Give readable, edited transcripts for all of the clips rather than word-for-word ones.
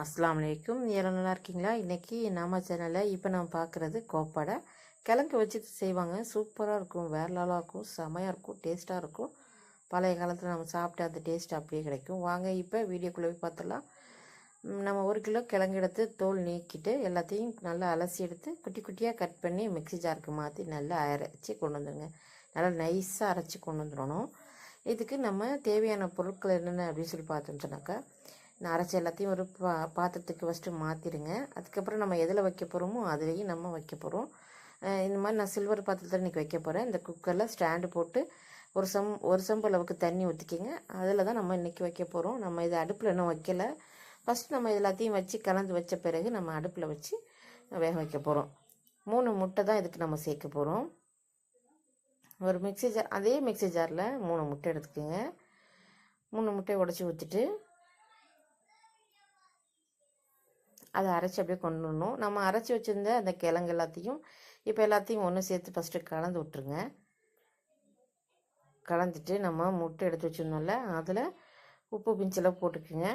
அஸ்ஸலாமு அலைக்கும். எல்லாம் நல்லா இருக்கீங்களா? இன்றைக்கி நம்ம சேனலில் இப்போ நம்ம பார்க்குறது கோப்பாடை. கிழங்கு வச்சு செய்வாங்க. சூப்பராக இருக்கும், வேறு லெவலாக இருக்கும், செமையாக இருக்கும், டேஸ்ட்டாக இருக்கும். பழைய காலத்தில் நம்ம சாப்பிட்ட அந்த டேஸ்ட் அப்படியே கிடைக்கும். வாங்க இப்போ வீடியோக்குள்ளே போய் பார்த்துடலாம். நம்ம 1 கிலோ கிழங்கு எடுத்து தோல் நீக்கிட்டு எல்லாத்தையும் நல்லா அலசி எடுத்து குட்டி குட்டியாக கட் பண்ணி மிக்ஸி ஜாருக்கு மாற்றி நல்லா அரைச்சி கொண்டு வந்துடுங்க. நல்லா நைஸாக அரைச்சி கொண்டு வந்துடணும். இதுக்கு நம்ம தேவையான பொருட்கள் என்னென்ன அப்படின்னு சொல்லி பார்த்தோம்னு சொன்னாக்கா, நான் அரைச்சி எல்லாத்தையும் ஒரு பாத்திரத்துக்கு ஃபஸ்ட்டு மாற்றிடுங்க. அதுக்கப்புறம் நம்ம எதில் வைக்க போகிறோமோ அதுலேயும் நம்ம வைக்க போகிறோம். இந்த மாதிரி நான் சில்வர் பாத்திரத்தில் இன்றைக்கி வைக்க போகிறேன். இந்த குக்கரில் ஸ்டாண்டு போட்டு ஒரு செம்பு அளவுக்கு தண்ணி ஊற்றிக்கிங்க. அதில் தான் நம்ம இன்றைக்கி வைக்க போகிறோம். நம்ம இது அடுப்பில் இன்னும் வைக்கலை. ஃபஸ்ட்டு நம்ம எல்லாத்தையும் வச்சு கலந்து வச்ச பிறகு நம்ம அடுப்பில் வச்சு வேக வைக்க போகிறோம். 3 முட்டை தான் இதுக்கு நம்ம சேர்க்க போகிறோம். ஒரு மிக்ஸி ஜார், அதே மிக்ஸி ஜாரில் 3 முட்டை எடுத்துக்கோங்க. 3 முட்டையை உடச்சி ஊற்றிட்டு அதை அரைச்சி அப்படியே கொண்டு வரணும். நம்ம அரைச்சி வச்சுருந்த அந்த கிழங்கு எல்லாத்தையும் ஒன்று சேர்த்து ஃபஸ்ட்டு கலந்து விட்ருங்க. கலந்துட்டு நம்ம முட்டை எடுத்து வச்சுருந்தோம்ல, அதில் உப்பு பிஞ்செல்லாம் போட்டுக்குங்க.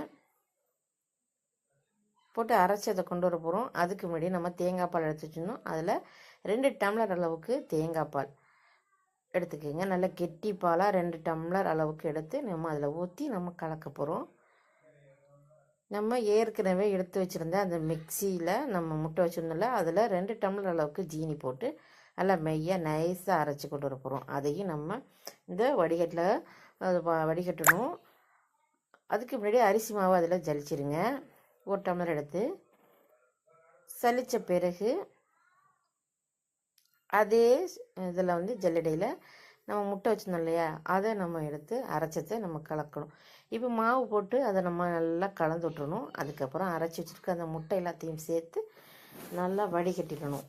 போட்டு அரைச்சி அதை கொண்டு வர போகிறோம். அதுக்கு முன்னாடி நம்ம தேங்காய் பால் எடுத்து வச்சுருந்தோம். அதில் 2 டம்ளர் அளவுக்கு தேங்காய் பால் எடுத்துக்கோங்க. நல்ல கெட்டி பாலாக 2 டம்ளர் அளவுக்கு எடுத்து நம்ம அதில் ஊற்றி நம்ம கலக்க போகிறோம். நம்ம ஏற்கனவே எடுத்து வச்சுருந்த அந்த மிக்சியில் நம்ம முட்டை வச்சுருந்தோம்ல, அதில் 2 டம்ளர் அளவுக்கு ஜீனி போட்டு நல்லா மெய்யாக நைஸாக அரைச்சி கொண்டு வர போகிறோம். அதையும் நம்ம இந்த வடிகட்டில் வடிகட்டணும். அதுக்கு முன்னாடி அரிசி மாவு அதில் ஜலிச்சிருங்க. 1 டம்ளர் எடுத்து சலித்த பிறகு அதே இதில் ஜல்லடையில் நம்ம முட்டை வச்சுருந்தோம் இல்லையா, அதை நம்ம எடுத்து அரைச்சதை நம்ம கலக்கணும். இப்போ மாவு போட்டு அதை நம்ம நல்லா கலந்து விட்டுறணும். அதுக்கப்புறம் அரைச்சி வச்சுருக்க அந்த முட்டை எல்லாத்தையும் சேர்த்து நல்லா வடிகட்டிக்கணும்.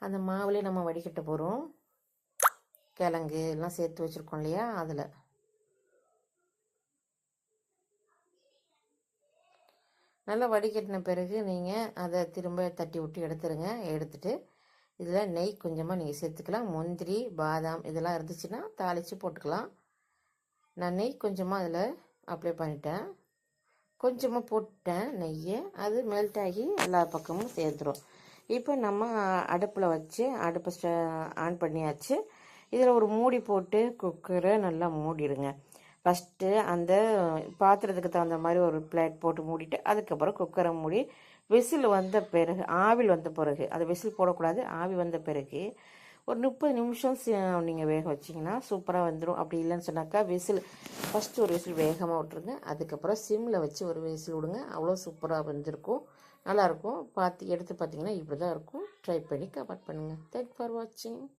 அந்த மாவுலேயே நம்ம வடிகட்ட போகிறோம். கிழங்கு எல்லாம் சேர்த்து வச்சுருக்கோம் இல்லையா, அதில் நல்லா வடிகட்டின பிறகு நீங்கள் அதை திரும்ப தட்டி விட்டு எடுத்துருங்க. எடுத்துட்டு இதில் நெய் கொஞ்சமாக நீங்கள் சேர்த்துக்கலாம். முந்திரி, பாதாம் இதெல்லாம் இருந்துச்சுன்னா தாளித்து போட்டுக்கலாம். நான் நெய் கொஞ்சமாக அதில் அப்ளை பண்ணிட்டேன். கொஞ்சமாக போட்டேன் நெய்யை. அது மெல்ட் ஆகி எல்லா பக்கமும் சேர்த்துரும். இப்போ நம்ம அடுப்பில் வச்சு அடுப்பை ஆன் பண்ணியாச்சு. இதில் ஒரு மூடி போட்டு குக்கரை நல்லா மூடிடுங்க. ஃபஸ்ட்டு அந்த பாத்திரத்துக்கு தகுந்த மாதிரி ஒரு பிளேட் போட்டு மூடிட்டு அதுக்கப்புறம் குக்கரை மூடி விசில் வந்த பிறகு, ஆவில் வந்த பிறகு, அது விசில் போடக்கூடாது, ஆவி வந்த பிறகு ஒரு 30 நிமிஷம் நீங்கள் வேக வச்சிங்கன்னா சூப்பராக வந்துடும். அப்படி இல்லைன்னு சொன்னாக்கா ஃபஸ்ட்டு ஒரு விசில் வேகமாக விட்ருங்க. அதுக்கப்புறம் சிம்மில் வச்சு ஒரு விசில் விடுங்க. அவ்வளோ சூப்பராக வந்துருக்கும், நல்லாயிருக்கும். எடுத்து பார்த்தீங்கன்னா இப்படி தான் இருக்கும். ட்ரை பண்ணி கமெண்ட் பண்ணுங்கள். தேங்க்ஸ் ஃபார் வாட்சிங்.